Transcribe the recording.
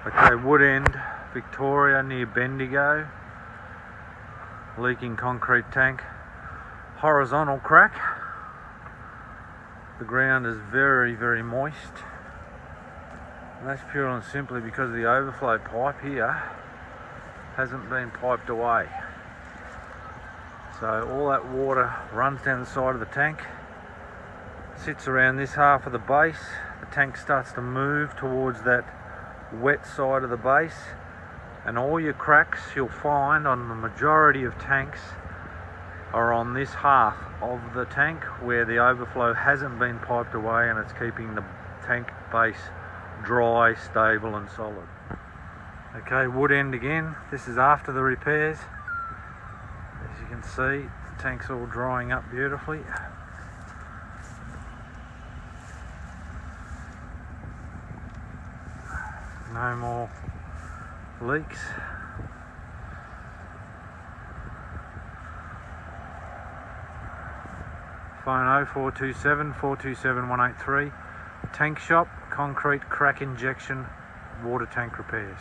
Okay, Wood End, Victoria, near Bendigo. Leaking concrete tank. Horizontal crack. The ground is very, very moist. And that's purely and simply because the overflow pipe here hasn't been piped away. So all that water runs down the side of the tank, sits around this half of the base. The tank starts to move towards that wet side of the base, and all your cracks you'll find on the majority of tanks are on this half of the tank where the overflow hasn't been piped away, and it's keeping the tank base dry, stable and solid. Okay, Wood End again. This is after the repairs. As you can see, the tank's all drying up beautifully. No more leaks. Phone 0427 427 183. Tank shop, concrete crack injection, water tank repairs.